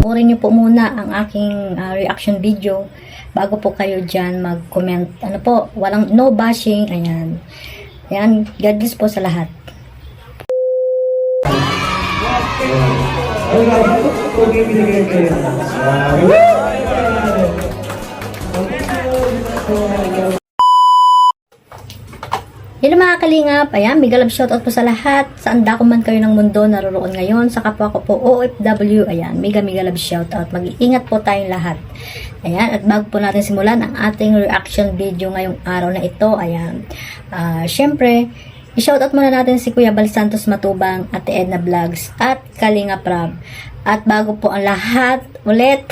panoorin niyo po muna ang aking reaction video bago po kayo dyan mag-comment. Ano po, walang no bashing. Ayan. Ayan, God bless po sa lahat. Yun mga kalingap, ayan, mega love shoutout po sa lahat. Saan dako man kayo ng mundo naroroon ngayon, sa kapwa ko po OFW, ayan, mega love shoutout. Mag-iingat po tayong lahat. Ayan, at bago po natin simulan ang ating reaction video ngayong araw na ito, ayan, syempre, i-shoutout muna natin si Kuya Bal Santos Matubang, Ate Edna Vlogs, at Kalinga Prab. At bago po ang lahat, ulit,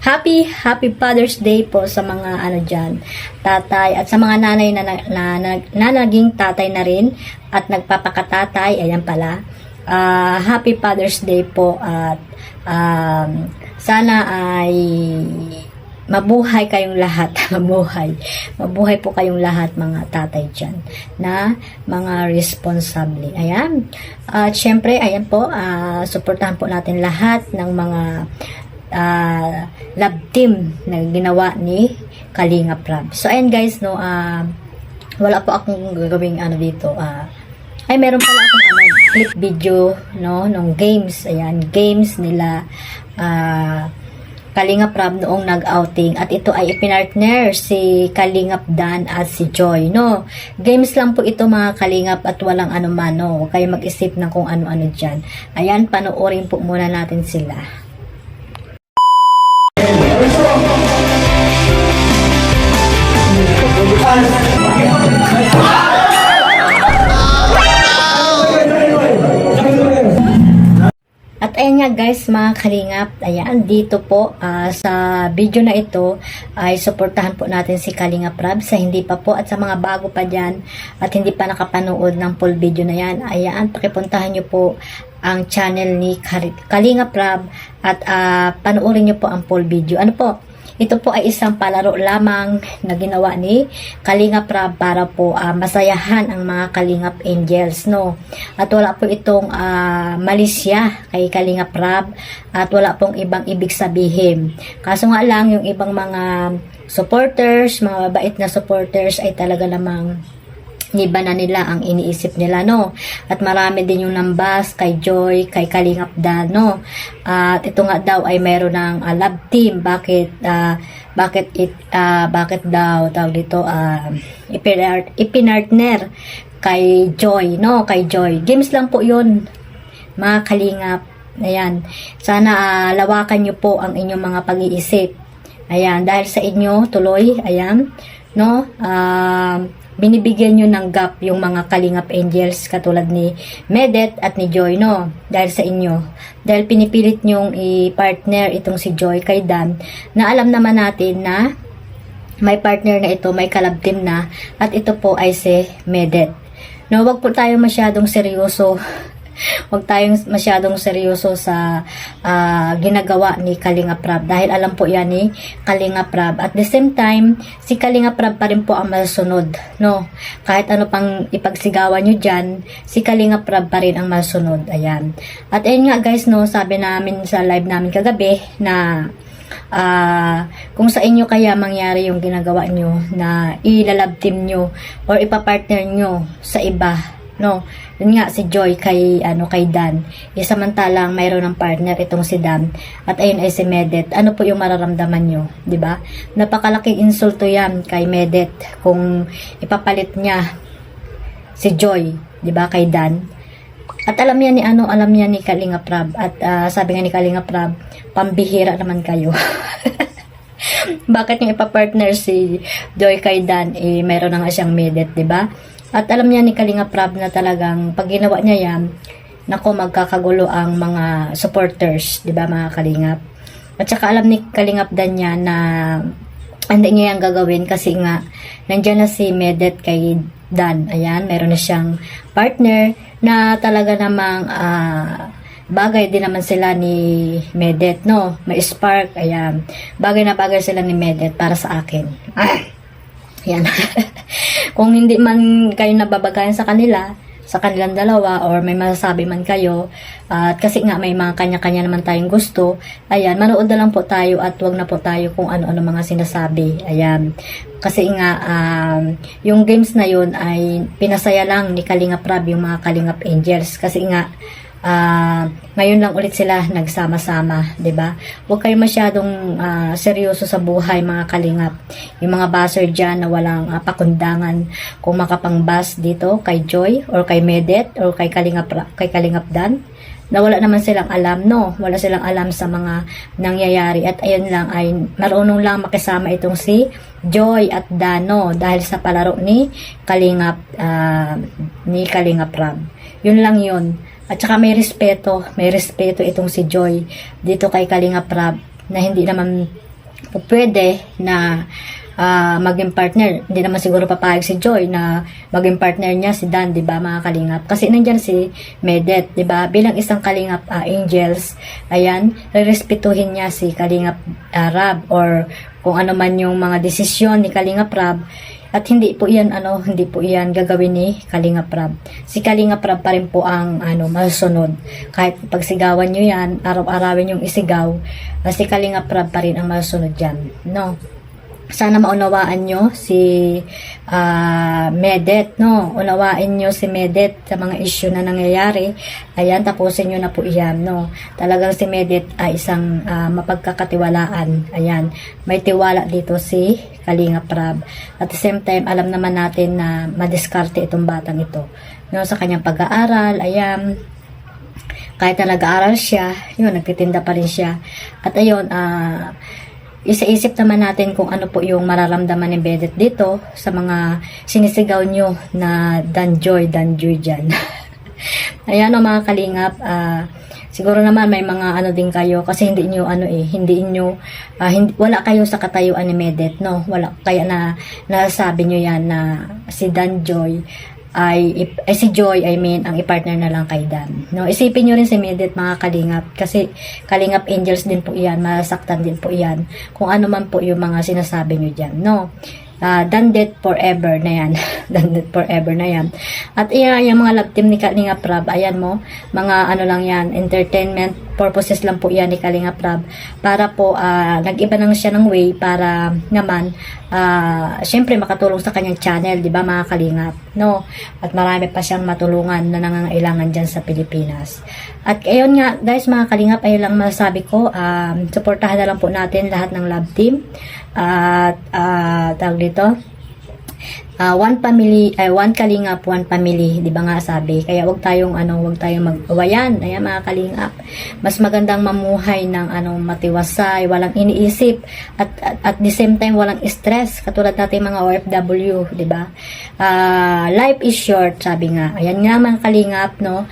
Happy Father's Day po sa mga ano dyan, tatay at sa mga nanay na naging tatay na rin at nagpapakatatay, ayan pala. Happy Father's Day po at sana ay mabuhay kayong lahat. Mabuhay po kayong lahat mga tatay dyan na mga responsable. Ayan. At syempre, ayan po, suportahan po natin lahat ng mga love team na ginawa ni Kalinga Prab. So ayan guys, no, wala po akong gagawing ano dito. Ay meron pala akong clip video, no, ng games. Ayan, games nila Kalinga Prab noong nag-outing, at ito ay ipinartner si Kalingap Dan at si Joy, no. Games lang po ito mga Kalingap at walang anuman, no. Huwag kayo mag-isip ng kung ano-ano dyan. Ayan, panoorin po muna natin sila. At ayan nga guys mga kalingap, ayan dito po sa video na ito ay suportahan po natin si Kalinga Prab sa hindi pa po at sa mga bago pa dyan at hindi pa nakapanood ng full video na yan. Ayan, pakipuntahan nyo po ang channel ni Kalinga Prab at panoorin nyo po ang full video. Ano po? Ito po ay isang palaro lamang na ginawa ni Kalinga Prab para po masayahan ang mga Kalingap Angels, no. At wala po itong malisya kay Kalinga Prab at wala pong ibang ibig sabihin. Kaso nga lang yung ibang mga supporters, mga mabait na supporters ay talaga namang iba na nila ang iniisip nila, no. At marami din yung nambas kay Joy, kay Kalingap Dan, no. At ito nga daw ay mayroon ng love team. Bakit daw tawag dito ipinartner kay Joy, no, kay Joy. Games lang po 'yun, mga Kalingap. Ayan. Sana lawakan niyo po ang inyong mga pag-iisip. Ayan, dahil sa inyo tuloy, ayan, no, binibigyan nyo ng gap yung mga Kalingap Angels katulad ni Medet at ni Joy, no, dahil sa inyo. Dahil pinipilit nyong i-partner itong si Joy kay Dan, na alam naman natin na may partner na ito, may kalab team na, at ito po ay si Medet. No, wag po tayo masyadong seryoso. Huwag tayong masyadong seryoso sa ginagawa ni Kalinga Prab dahil alam po yan ni Kalinga Prab. At the same time, si Kalinga Prab pa rin po ang masunod, no? Kahit ano pang ipagsigawan nyo dyan, si Kalinga Prab pa rin ang masunod. Ayan. At ayun nga guys, no, sabi namin sa live namin kagabi na kung sa inyo kaya mangyari yung ginagawa nyo na ilalab team nyo or ipapartner nyo sa iba, no. Yun nga si Joy kay Dan. Samantalang mayroon ng partner itong si Dan at ayun ay si Medet. Ano po yung mararamdaman nyo, 'di ba? Napakalaking insulto 'yan kay Medet kung ipapalit niya si Joy, 'di ba, kay Dan. At alam niya ni Kalinga Prab at sabi nga ni Kalinga Prab, pambihira naman kayo. Bakit niya ipapartner si Joy kay Dan? Mayroon na nga siyang Medet, 'di ba? At alam niya ni Kalinga Prab na talagang pag ginawa niya yan, nako magkakagulo ang mga supporters, di ba mga Kalingap? At saka alam ni Kalingap Dan niya na hindi niya yan gagawin kasi nga nandiyan na si Medet kay Dan. Ayan, meron na siyang partner na talaga namang bagay din naman sila ni Medet, no? May spark, ayan. Bagay na bagay sila ni Medet para sa akin. Yan. Kung hindi man kayo nababagayan sa kanila, sa kanilang dalawa or may masasabi man kayo. At kasi nga may mga kanya-kanya naman tayong gusto. Ayan, manood na lang po tayo at wag na po tayo kung ano-ano mga sinasabi. Ayan. Kasi nga, yung games na yun ay pinasaya lang ni Kalingap Rab yung mga Kalingap Angels. Kasi nga, ngayon lang ulit sila nagsama-sama, 'di ba? Huwag kayo masyadong seryoso sa buhay mga Kalingap. Yung mga buzzer diyan na walang pakundangan kung makapangbas dito kay Joy or kay Medet or kay Kalingap Dan, na wala naman silang alam, no? Wala silang alam sa mga nangyayari at ayun lang ay marunong lang makisama itong si Joy at Dano dahil sa palaro ni Kalingap Rab. Yun lang yun. At saka may respeto itong si Joy dito kay Kalingap Rab na hindi naman pwede na maging partner. Hindi naman siguro papayag si Joy na maging partner niya si Dan, 'di ba mga Kalingap? Kasi nandiyan si Medet, 'di ba? Bilang isang Kalingap Angels, ayan, rerespetuhin niya si Kalingap Rab or kung ano man yung mga desisyon ni Kalingap Rab. At hindi po iyan gagawin ni Kalingap Rab. Si Kalingap Rab pa rin po ang masusunod. Kahit pagsigawan nyo yan, araw-arawin yung isigaw, si Kalingap Rab pa rin ang masusunod dyan. No? Sana maunawaan nyo si Medet, no? Unawain nyo si Medet sa mga issue na nangyayari. Ayan, tapusin nyo na po iyan, no? Talagang si Medet ay isang mapagkakatiwalaan. Ayan, may tiwala dito si Kalingap Rab. At the same time, alam naman natin na madiskarte itong batang ito, no? Sa kanyang pag-aaral, ayan, kahit na nag-aaral siya, yun, nagtitinda pa rin siya. At ayun, isa-isip naman natin kung ano po yung mararamdaman ni Medet dito sa mga sinisigaw nyo na Danjoy dyan. Ayan o mga Kalingap, siguro naman may mga din kayo kasi hindi wala kayo sa katayuan ni Medet, no? Wala, kaya na nasabi nyo yan na si Danjoy si Joy, ang i-partner na lang kay Dan. No, isipin nyo rin si Medet mga Kalingap kasi Kalingap Angels din po iyan, masaktan din po iyan kung ano man po yung mga sinasabi nyo dyan, no? Done that forever na yan. Done that forever na yan. At yung mga love team ni Kalingap Rab, ayan mo, mga lang yan, entertainment purposes lang po yan ni Kalingap Rab. Para po, nag-iba nang siya ng way para naman, syempre makatulong sa kanyang channel, di ba mga Kalingap? No? At marami pa siyang matulungan na nangangailangan dyan sa Pilipinas. At ayun nga, guys, mga Kalingap, ayun lang masasabi ko, suportahan na lang po natin lahat ng love team. At tawag dito, one Kalingap, one family, di ba nga sabi? Kaya wag tayong mag-awayan. Ayan mga Kalingap, mas magandang mamuhay ng matiwasay, walang iniisip at the same time walang stress katulad natin mga OFW, di ba? Life is short, sabi nga. Ayan nga mga Kalingap, no?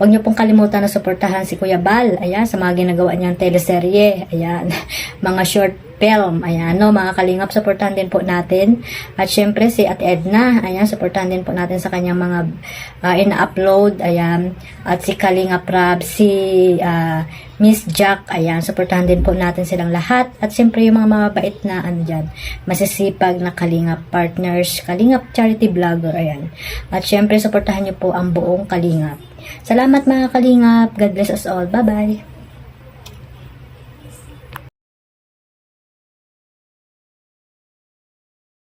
Wag niyo pong kalimutan na suportahan si Kuya Bal, ayan, sa mga ginagawa niyang teleserye, ayan, mga short film, ayan, no, mga Kalingap, suportahan din po natin. At syempre si Ate Edna, ayan, suportahan din po natin sa kanyang mga ina-upload, ayan. At si Kalingap Rab, si Miss Jack, ayan, suportahan din po natin silang lahat. At syempre yung mga mabait na dyan, masisipag na Kalingap partners, Kalingap charity vlogger, ayan. At syempre suportahan niyo po ang buong Kalingap. Salamat mga Kalingap, God bless us all, bye bye.